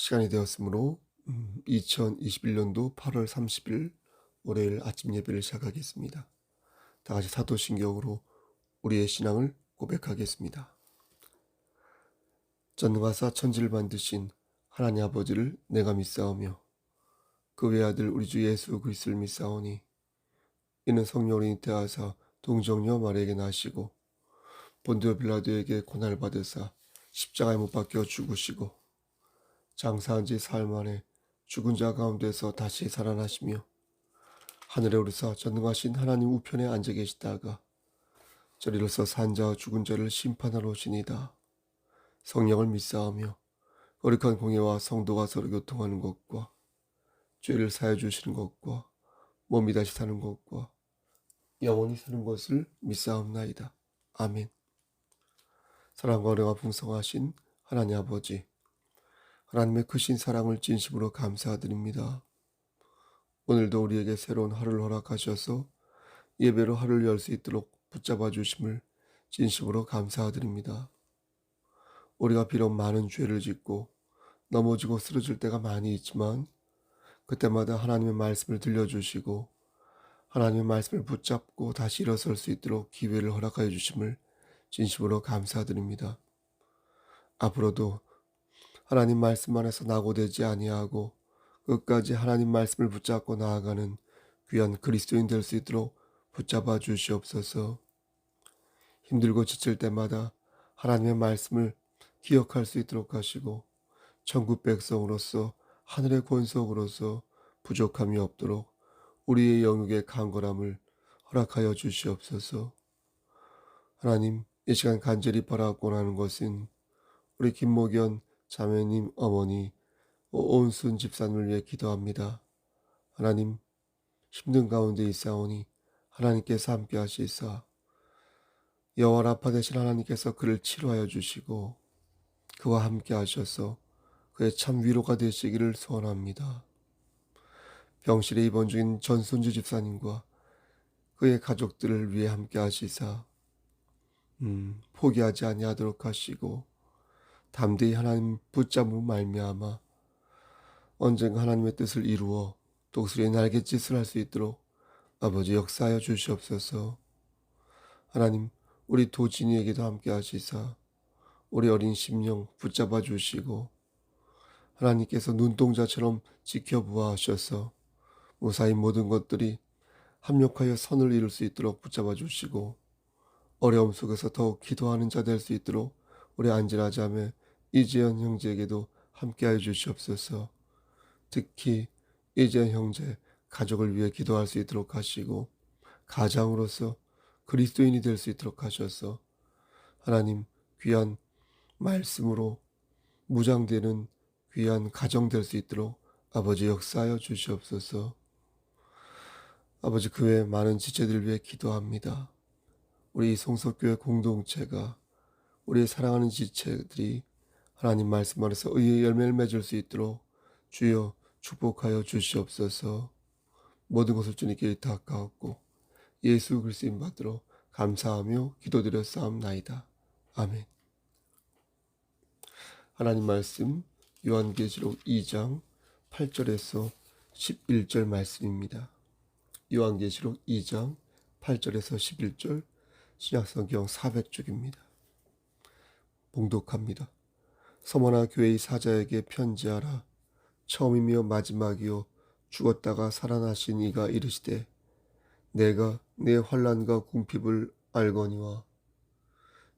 시간이 되었으므로 2021년도 8월 30일 월요일 아침 예배를 시작하겠습니다. 다 같이 사도신경으로 우리의 신앙을 고백하겠습니다. 전능하사 천지를 만드신 하나님 아버지를 내가 믿사오며 그 외아들 우리 주 예수 그리스도를 믿사오니 이는 성령으로 잉태하사 동정녀 마리아에게 나시고 본디오 빌라도에게 고난을 받으사 십자가에 못 박혀 죽으시고 장사한 지 사흘 만에 죽은 자 가운데서 다시 살아나시며 하늘에 오르사 전능하신 하나님 우편에 앉아 계시다가 저리로서 산 자와 죽은 자를 심판하러 오시니다. 성령을 믿사오며 거룩한 공예와 성도가 서로 교통하는 것과 죄를 사해 주시는 것과 몸이 다시 사는 것과 영원히 사는 것을 믿사옵나이다. 아멘. 사랑과 은혜가 풍성하신 하나님 아버지, 하나님의 크신 사랑을 진심으로 감사드립니다. 오늘도 우리에게 새로운 하루를 허락하셔서 예배로 하루를 열 수 있도록 붙잡아 주심을 진심으로 감사드립니다. 우리가 비록 많은 죄를 짓고 넘어지고 쓰러질 때가 많이 있지만 그때마다 하나님의 말씀을 들려주시고 하나님의 말씀을 붙잡고 다시 일어설 수 있도록 기회를 허락하여 주심을 진심으로 감사드립니다. 앞으로도 하나님 말씀 안에서 낙오되지 아니하고 끝까지 하나님 말씀을 붙잡고 나아가는 귀한 그리스도인 될 수 있도록 붙잡아 주시옵소서. 힘들고 지칠 때마다 하나님의 말씀을 기억할 수 있도록 하시고 천국 백성으로서 하늘의 권속으로서 부족함이 없도록 우리의 영역의 강건함을 허락하여 주시옵소서. 하나님, 이 시간 간절히 바라고 하는 것은 우리 김목연 자매님 어머니 오은순 집사님을 위해 기도합니다. 하나님, 힘든 가운데 있사오니 하나님께서 함께 하시사 여호와 라파 되신 하나님께서 그를 치료하여 주시고 그와 함께 하셔서 그의 참 위로가 되시기를 소원합니다. 병실에 입원 중인 전순주 집사님과 그의 가족들을 위해 함께 하시사 포기하지 아니하도록 하시고 담대히 하나님 붙잡음으로 말미암아 언젠가 하나님의 뜻을 이루어 독수리의 날갯짓을 할 수 있도록 아버지 역사하여 주시옵소서. 하나님, 우리 도진이에게도 함께 하시사 우리 어린 심령 붙잡아 주시고 하나님께서 눈동자처럼 지켜보아 하셔서 무사히 모든 것들이 합력하여 선을 이룰 수 있도록 붙잡아 주시고 어려움 속에서 더욱 기도하는 자 될 수 있도록 우리 안진아 자매 이재현 형제에게도 함께하여 주시옵소서. 특히 이재현 형제 가족을 위해 기도할 수 있도록 하시고 가장으로서 그리스도인이 될 수 있도록 하셔서 하나님 귀한 말씀으로 무장되는 귀한 가정 될 수 있도록 아버지 역사하여 주시옵소서. 아버지 그 외 많은 지체들 위해 기도합니다. 우리 성석교회 공동체가 우리의 사랑하는 지체들이 하나님 말씀 안에서 의의 열매를 맺을 수 있도록 주여 축복하여 주시옵소서. 모든 것을 주님께 의탁하옵고 예수 그리스도인 받들어 감사하며 기도드렸사옵나이다. 아멘. 하나님 말씀 요한계시록 2장 8절에서 11절 말씀입니다. 요한계시록 2장 8절에서 11절 신약성경 400쪽입니다. 봉독합니다. 서머나 교회의 사자에게 편지하라. 처음이며 마지막이요 죽었다가 살아나신 이가 이르시되 내가 내 환난과 궁핍을 알거니와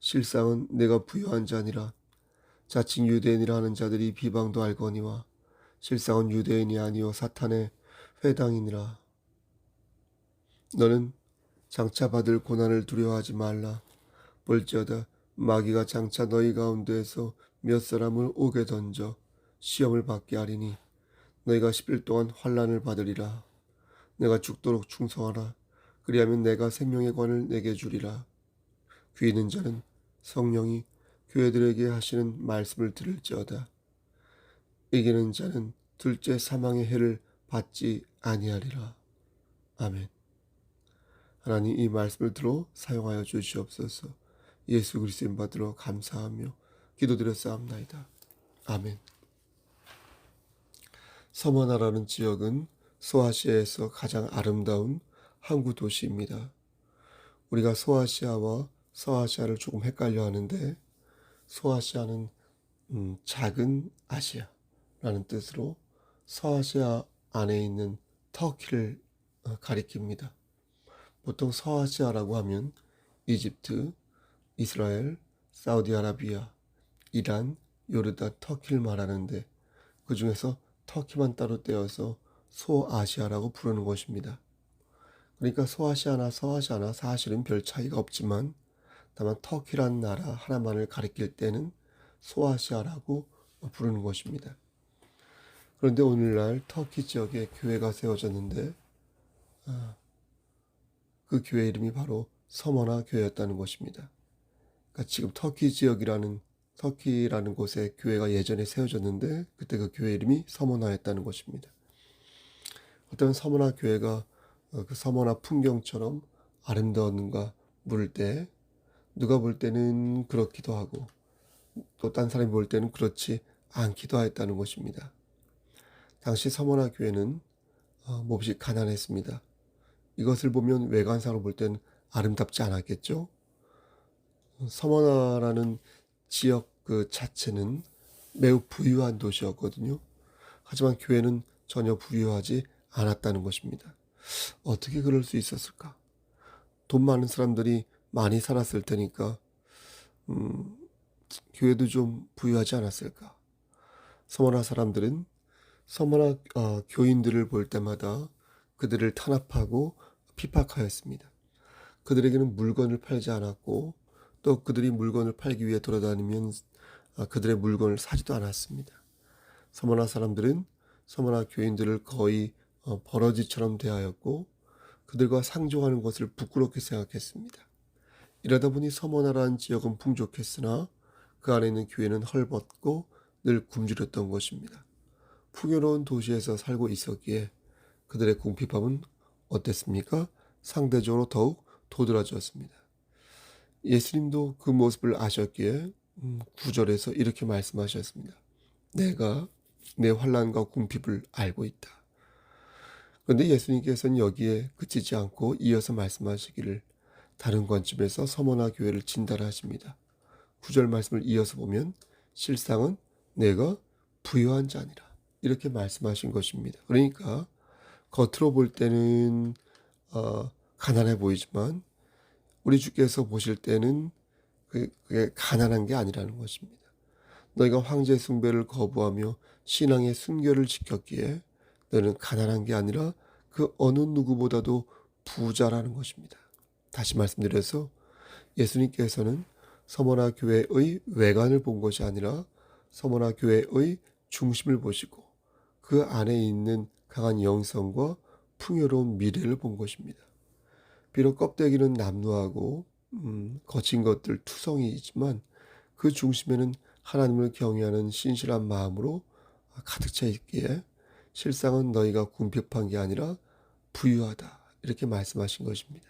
실상은 내가 부유한 자니라. 자칭 유대인이라 하는 자들이 비방도 알거니와 실상은 유대인이 아니요 사탄의 회당이니라. 너는 장차 받을 고난을 두려워하지 말라. 볼지어다 마귀가 장차 너희 가운데에서 몇 사람을 옥에 던져 시험을 받게 하리니 너희가 10일 동안 환난을 받으리라. 내가 죽도록 충성하라. 그리하면 내가 생명의 관을 내게 주리라. 귀 있는 자는 성령이 교회들에게 하시는 말씀을 들을지어다. 이기는 자는 둘째 사망의 해를 받지 아니하리라. 아멘. 하나님 이 말씀을 들어 사용하여 주시옵소서. 예수 그리스도인 받들어 감사하며 기도드렸사옵나이다. 아멘. 서머나라는 지역은 소아시아에서 가장 아름다운 항구 도시입니다. 우리가 소아시아와 서아시아를 조금 헷갈려 하는데, 소아시아는 작은 아시아라는 뜻으로 서아시아 안에 있는 터키를 가리킵니다. 보통 서아시아라고 하면 이집트, 이스라엘, 사우디아라비아, 이란, 요르단, 터키를 말하는데, 그 중에서 터키만 따로 떼어서 소아시아라고 부르는 것입니다. 그러니까 소아시아나 서아시아나 사실은 별 차이가 없지만, 다만 터키란 나라 하나만을 가리킬 때는 소아시아라고 부르는 것입니다. 그런데 오늘날 터키 지역에 교회가 세워졌는데, 그 교회 이름이 바로 서머나 교회였다는 것입니다. 그러니까 지금 터키라는 곳에 교회가 예전에 세워졌는데, 그때 그 교회 이름이 서머나였다는 것입니다. 어떤 서머나 교회가 그 서머나 풍경처럼 아름다웠는가 물을 때, 누가 볼 때는 그렇기도 하고 또 딴 사람이 볼 때는 그렇지 않기도 하였다는 것입니다. 당시 서머나 교회는 몹시 가난했습니다. 이것을 보면 외관상으로 볼 때는 아름답지 않았겠죠. 서머나라는 지역 그 자체는 매우 부유한 도시였거든요. 하지만 교회는 전혀 부유하지 않았다는 것입니다. 어떻게 그럴 수 있었을까? 돈 많은 사람들이 많이 살았을 테니까 교회도 좀 부유하지 않았을까? 서머나 사람들은 서머나 교인들을 볼 때마다 그들을 탄압하고 핍박하였습니다. 그들에게는 물건을 팔지 않았고, 또 그들이 물건을 팔기 위해 돌아다니면 그들의 물건을 사지도 않았습니다. 서머나 사람들은 서머나 교인들을 거의 버러지처럼 대하였고, 그들과 상종하는 것을 부끄럽게 생각했습니다. 이러다 보니 서머나라는 지역은 풍족했으나 그 안에 있는 교회는 헐벗고 늘 굶주렸던 것입니다. 풍요로운 도시에서 살고 있었기에 그들의 궁핍함은 어땠습니까? 상대적으로 더욱 도드라졌습니다. 예수님도 그 모습을 아셨기에 9절에서 이렇게 말씀하셨습니다. 내가 내 환난과 궁핍을 알고 있다. 그런데 예수님께서는 여기에 그치지 않고 이어서 말씀하시기를 다른 관점에서 서머나 교회를 진단하십니다. 9절 말씀을 이어서 보면 실상은 내가 부유한 자니라 이렇게 말씀하신 것입니다. 그러니까 겉으로 볼 때는 가난해 보이지만 우리 주께서 보실 때는 그게 가난한 게 아니라는 것입니다. 너희가 황제 숭배를 거부하며 신앙의 순결을 지켰기에 너는 가난한 게 아니라 그 어느 누구보다도 부자라는 것입니다. 다시 말씀드려서 예수님께서는 서머나 교회의 외관을 본 것이 아니라 서머나 교회의 중심을 보시고 그 안에 있는 강한 영성과 풍요로운 미래를 본 것입니다. 비록 껍데기는 남루하고 거친 것들 투성이지만 그 중심에는 하나님을 경외하는 신실한 마음으로 가득 차 있기에 실상은 너희가 궁핍한 게 아니라 부유하다 이렇게 말씀하신 것입니다.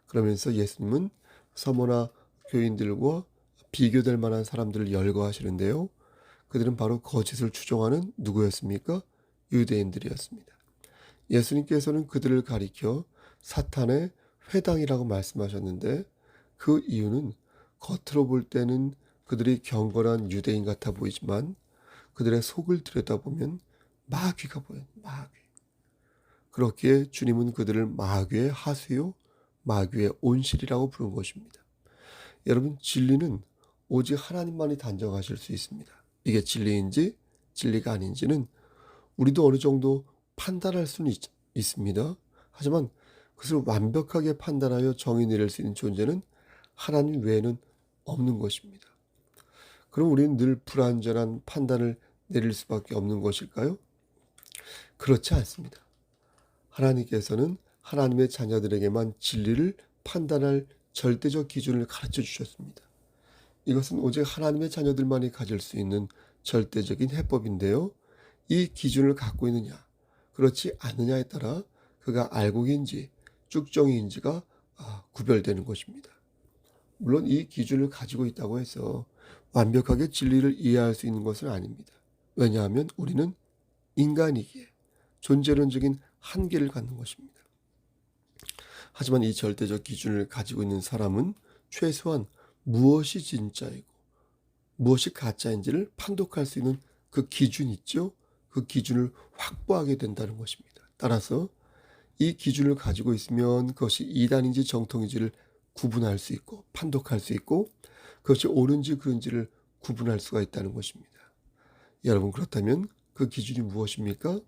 그러면서 예수님은 서머나 교인들과 비교될 만한 사람들을 열거하시는데요. 그들은 바로 거짓을 추종하는 누구였습니까? 유대인들이었습니다. 예수님께서는 그들을 가리켜 사탄의 회당이라고 말씀하셨는데 그 이유는 겉으로 볼 때는 그들이 경건한 유대인 같아 보이지만 그들의 속을 들여다보면 마귀가 보여요. 마귀. 그렇기에 주님은 그들을 마귀의 하수요 마귀의 온실이라고 부른 것입니다. 여러분, 진리는 오직 하나님만이 단정하실 수 있습니다. 이게 진리인지 진리가 아닌지는 우리도 어느 정도 판단할 수는 있습니다. 하지만 그것을 완벽하게 판단하여 정의 내릴 수 있는 존재는 하나님 외에는 없는 것입니다. 그럼 우리는 늘 불완전한 판단을 내릴 수밖에 없는 것일까요? 그렇지 않습니다. 하나님께서는 하나님의 자녀들에게만 진리를 판단할 절대적 기준을 가르쳐 주셨습니다. 이것은 오직 하나님의 자녀들만이 가질 수 있는 절대적인 해법인데요. 이 기준을 갖고 있느냐, 그렇지 않느냐에 따라 그가 알곡인지 쭉정이인지가 구별되는 것입니다. 물론 이 기준을 가지고 있다고 해서 완벽하게 진리를 이해할 수 있는 것은 아닙니다. 왜냐하면 우리는 인간이기에 존재론적인 한계를 갖는 것입니다. 하지만 이 절대적 기준을 가지고 있는 사람은 최소한 무엇이 진짜이고 무엇이 가짜인지를 판독할 수 있는 그 기준 있죠? 그 기준을 확보하게 된다는 것입니다. 따라서 이 기준을 가지고 있으면 그것이 이단인지 정통인지를 구분할 수 있고 판독할 수 있고 그것이 옳은지 그른지를 구분할 수가 있다는 것입니다. 여러분, 그렇다면 그 기준이 무엇입니까?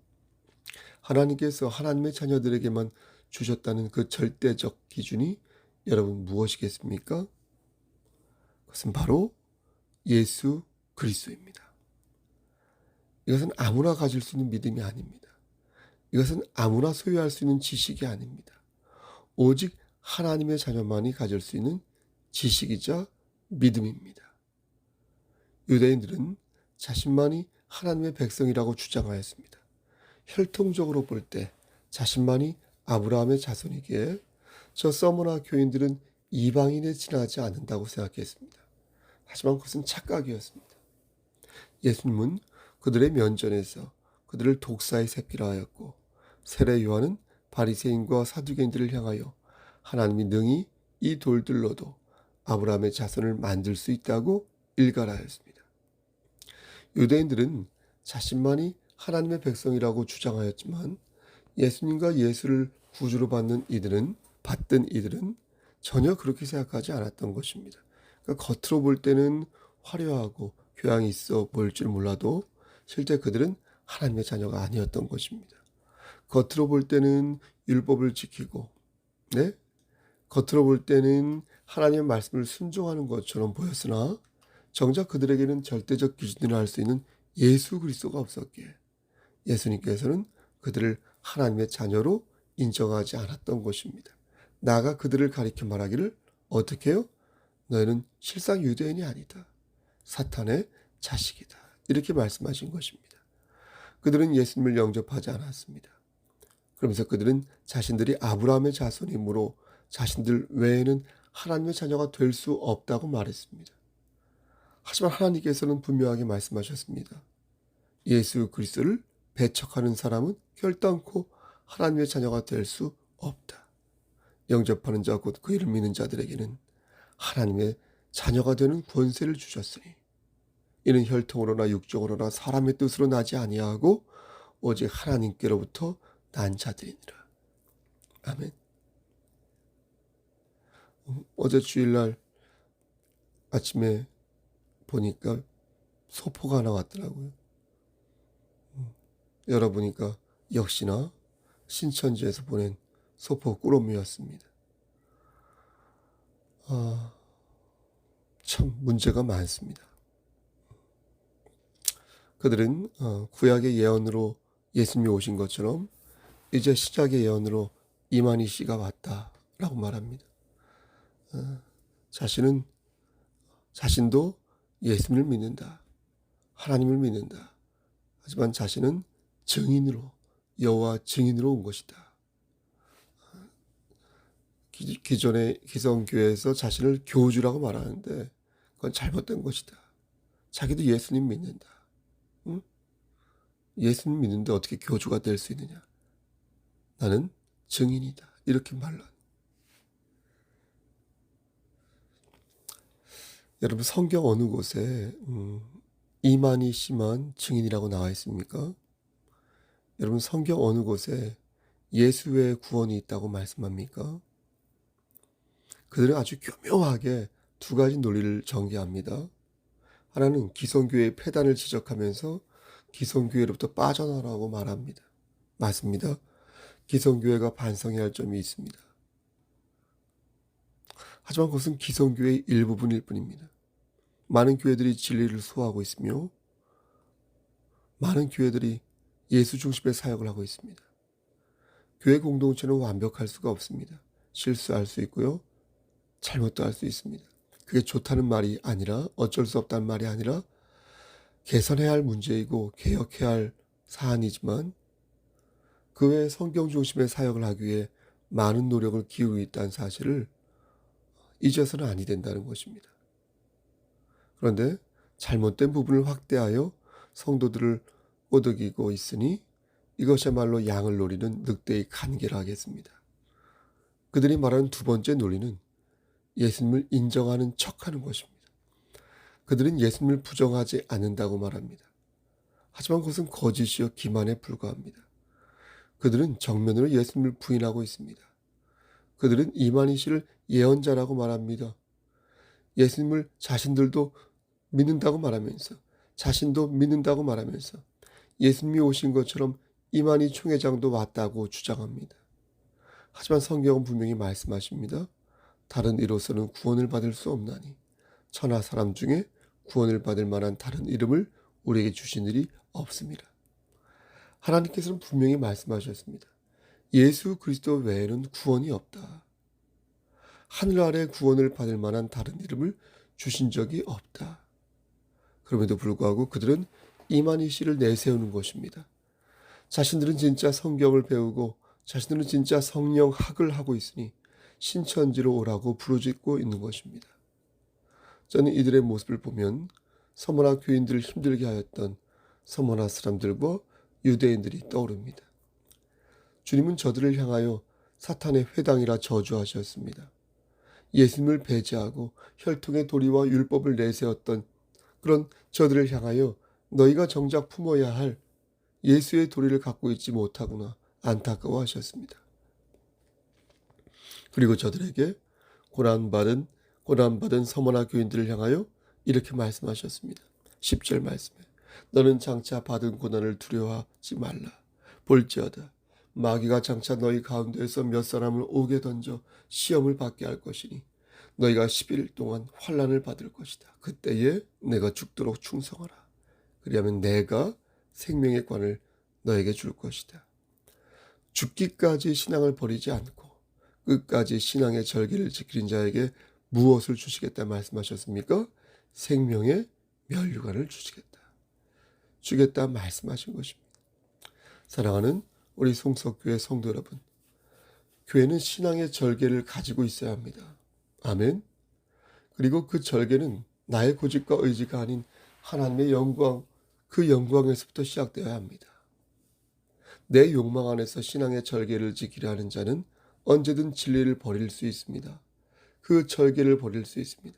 하나님께서 하나님의 자녀들에게만 주셨다는 그 절대적 기준이 여러분 무엇이겠습니까? 그것은 바로 예수 그리스도입니다. 이것은 아무나 가질 수 있는 믿음이 아닙니다. 이것은 아무나 소유할 수 있는 지식이 아닙니다. 오직 하나님의 자녀만이 가질 수 있는 지식이자 믿음입니다. 유대인들은 자신만이 하나님의 백성이라고 주장하였습니다. 혈통적으로 볼 때 자신만이 아브라함의 자손이기에 저 서머나 교인들은 이방인에 지나지 않는다고 생각했습니다. 하지만 그것은 착각이었습니다. 예수님은 그들의 면전에서 그들을 독사의 새끼라 하였고 세례 요한은 바리새인과 사두개인들을 향하여 하나님이 능히 이 돌들로도 아브라함의 자손을 만들 수 있다고 일갈하였습니다. 유대인들은 자신만이 하나님의 백성이라고 주장하였지만 예수님과 예수를 구주로 받던 이들은 전혀 그렇게 생각하지 않았던 것입니다. 그러니까 겉으로 볼 때는 화려하고 교양이 있어 보일 줄 몰라도 실제 그들은 하나님의 자녀가 아니었던 것입니다. 겉으로 볼 때는 율법을 지키고, 겉으로 볼 때는 하나님의 말씀을 순종하는 것처럼 보였으나 정작 그들에게는 절대적 기준으로 할 수 있는 예수 그리스도가 없었기에 예수님께서는 그들을 하나님의 자녀로 인정하지 않았던 것입니다. 나아가 그들을 가리켜 말하기를 어떻게 해요? 너희는 실상 유대인이 아니다. 사탄의 자식이다. 이렇게 말씀하신 것입니다. 그들은 예수님을 영접하지 않았습니다. 그러면서 그들은 자신들이 아브라함의 자손이므로 자신들 외에는 하나님의 자녀가 될 수 없다고 말했습니다. 하지만 하나님께서는 분명하게 말씀하셨습니다. 예수 그리스도를 배척하는 사람은 결단코 하나님의 자녀가 될 수 없다. 영접하는 자 곧 그 이를 믿는 자들에게는 하나님의 자녀가 되는 권세를 주셨으니 이는 혈통으로나 육적으로나 사람의 뜻으로 나지 아니하고 오직 하나님께로부터 난 자들이니라. 아멘. 어제 주일날 아침에 보니까 소포가 하나 왔더라고요. 열어보니까 역시나 신천지에서 보낸 소포 꾸러미였습니다. 참 문제가 많습니다. 그들은 구약의 예언으로 예수님이 오신 것처럼 이제 시작의 예언으로 이만희 씨가 왔다라고 말합니다. 자신도 예수님을 믿는다. 하나님을 믿는다. 하지만 자신은 증인으로, 여호와 증인으로 온 것이다. 기존의 기성교회에서 자신을 교주라고 말하는데 그건 잘못된 것이다. 자기도 예수님 믿는다. 응? 예수님 믿는데 어떻게 교주가 될 수 있느냐. 나는 증인이다. 이렇게 말한. 여러분, 성경 어느 곳에 이만희 씨만 증인이라고 나와 있습니까? 여러분, 성경 어느 곳에 예수 외에 구원이 있다고 말씀합니까? 그들은 아주 교묘하게 두 가지 논리를 전개합니다. 하나는 기성교회의 폐단을 지적하면서 기성교회로부터 빠져나라고 말합니다. 맞습니다. 기성교회가 반성해야 할 점이 있습니다. 하지만 그것은 기성교회의 일부분일 뿐입니다. 많은 교회들이 진리를 소화하고 있으며 많은 교회들이 예수 중심의 사역을 하고 있습니다. 교회 공동체는 완벽할 수가 없습니다. 실수할 수 있고요. 잘못도 할 수 있습니다. 그게 좋다는 말이 아니라 어쩔 수 없다는 말이 아니라 개선해야 할 문제이고 개혁해야 할 사안이지만 그 외에 성경 중심의 사역을 하기 위해 많은 노력을 기울이고 있다는 사실을 잊어서는 아니 된다는 것입니다. 그런데 잘못된 부분을 확대하여 성도들을 오덕이고 있으니 이것이야말로 양을 노리는 늑대의 간계라 하겠습니다. 그들이 말하는 두 번째 논리는 예수님을 인정하는 척하는 것입니다. 그들은 예수님을 부정하지 않는다고 말합니다. 하지만 그것은 거짓이요 기만에 불과합니다. 그들은 정면으로 예수님을 부인하고 있습니다. 그들은 이만희 씨를 예언자라고 말합니다. 예수님을 자신들도 믿는다고 말하면서 자신도 믿는다고 말하면서 예수님이 오신 것처럼 이만희 총회장도 왔다고 주장합니다. 하지만 성경은 분명히 말씀하십니다. 다른 이로서는 구원을 받을 수 없나니 천하 사람 중에 구원을 받을 만한 다른 이름을 우리에게 주신 일이 없습니다. 하나님께서는 분명히 말씀하셨습니다. 예수 그리스도 외에는 구원이 없다. 하늘 아래 구원을 받을 만한 다른 이름을 주신 적이 없다. 그럼에도 불구하고 그들은 이만희 씨를 내세우는 것입니다. 자신들은 진짜 성경을 배우고 자신들은 진짜 성령학을 하고 있으니 신천지로 오라고 부르짖고 있는 것입니다. 저는 이들의 모습을 보면 서머나 교인들을 힘들게 하였던 서머나 사람들과 유대인들이 떠오릅니다. 주님은 저들을 향하여 사탄의 회당이라 저주하셨습니다. 예수님을 배제하고 혈통의 도리와 율법을 내세웠던 그런 저들을 향하여 너희가 정작 품어야 할 예수의 도리를 갖고 있지 못하구나 안타까워하셨습니다. 그리고 저들에게 고난받은 서머나 교인들을 향하여 이렇게 말씀하셨습니다. 10절 말씀에 너는 장차 받은 고난을 두려워하지 말라. 볼지어다 마귀가 장차 너희 가운데에서 몇 사람을 옥에 던져 시험을 받게 할 것이니 너희가 10일 동안 환난을 받을 것이다. 그때에 내가 죽도록 충성하라. 그리하면 내가 생명의 관을 너에게 줄 것이다. 죽기까지 신앙을 버리지 않고 끝까지 신앙의 절기를 지키는 자에게 무엇을 주시겠다 말씀하셨습니까? 생명의 면류관을 주겠다 말씀하신 것입니다. 사랑하는 우리 송석교회 성도 여러분, 교회는 신앙의 절개를 가지고 있어야 합니다. 아멘. 그리고 그 절개는 나의 고집과 의지가 아닌 하나님의 영광, 그 영광에서부터 시작되어야 합니다. 내 욕망 안에서 신앙의 절개를 지키려 하는 자는 언제든 진리를 버릴 수 있습니다. 그 절개를 버릴 수 있습니다.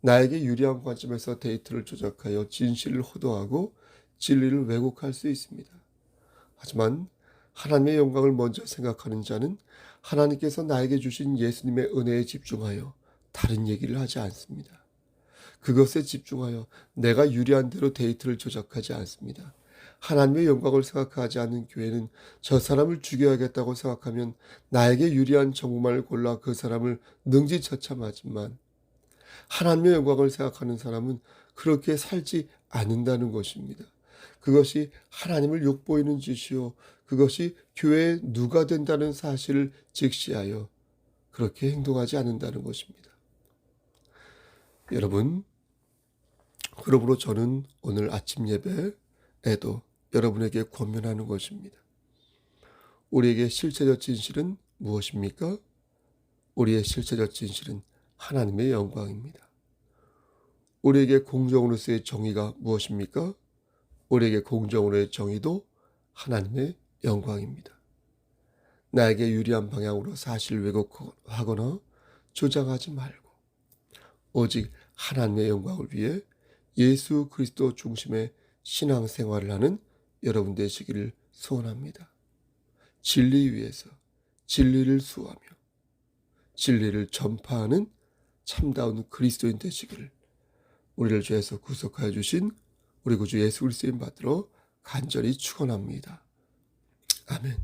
나에게 유리한 관점에서 데이터를 조작하여 진실을 호도하고 진리를 왜곡할 수 있습니다. 하지만 하나님의 영광을 먼저 생각하는 자는 하나님께서 나에게 주신 예수님의 은혜에 집중하여 다른 얘기를 하지 않습니다. 그것에 집중하여 내가 유리한 대로 데이터를 조작하지 않습니다. 하나님의 영광을 생각하지 않는 교회는 저 사람을 죽여야겠다고 생각하면 나에게 유리한 정보만을 골라 그 사람을 능지처참하지만 하나님의 영광을 생각하는 사람은 그렇게 살지 않는다는 것입니다. 그것이 하나님을 욕보이는 짓이요 그것이 교회의 누가 된다는 사실을 직시하여 그렇게 행동하지 않는다는 것입니다. 여러분, 그러므로 저는 오늘 아침 예배에도 여러분에게 권면하는 것입니다. 우리에게 실체적 진실은 무엇입니까? 우리의 실체적 진실은 하나님의 영광입니다. 우리에게 공정으로서의 정의가 무엇입니까? 우리에게 공정으로의 정의도 하나님의 영광입니다. 나에게 유리한 방향으로 사실을 왜곡하거나 조장하지 말고 오직 하나님의 영광을 위해 예수 그리스도 중심의 신앙생활을 하는 여러분 되시기를 소원합니다. 진리 위에서 진리를 수호하며 진리를 전파하는 참다운 그리스도인 되시기를 우리를 죄에서 구속하여 주신 우리 구주 예수 그리스도인 받들어 간절히 축원합니다. 아멘.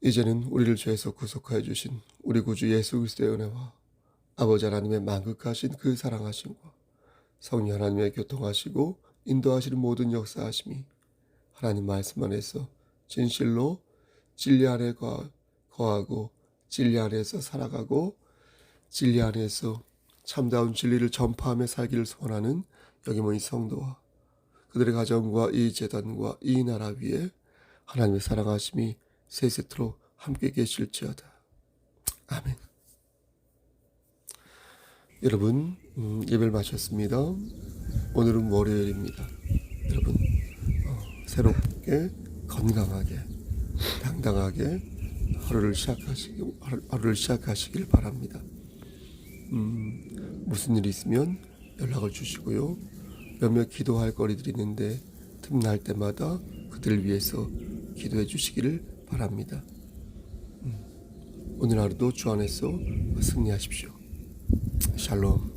이제는 우리를 죄에서 구속하여 주신 우리 구주 예수 그리스도의 은혜와 아버지 하나님의 만극하신 그 사랑하심과 성령 하나님의 교통하시고 인도하시는 모든 역사하심이 하나님 말씀 안에서 진실로 진리 안에 거하고 진리 안에서 살아가고 진리 안에서 참다운 진리를 전파하며 살기를 소원하는 여기 모인 성도와 그들의 가정과 이 재단과 이 나라 위에 하나님의 사랑하심이 세세토록 함께 계실지어다. 아멘. 여러분, 예배를 마쳤습니다. 오늘은 월요일입니다. 새롭게 건강하게 당당하게 하루를 시작하시길 바랍니다. 무슨 일이 있으면 연락을 주시고요. 몇몇 기도할 거리들이 있는데 틈날 때마다 그들을 위해서 기도해 주시기를 바랍니다. 오늘 하루도 주 안에서 승리하십시오. 샬롬.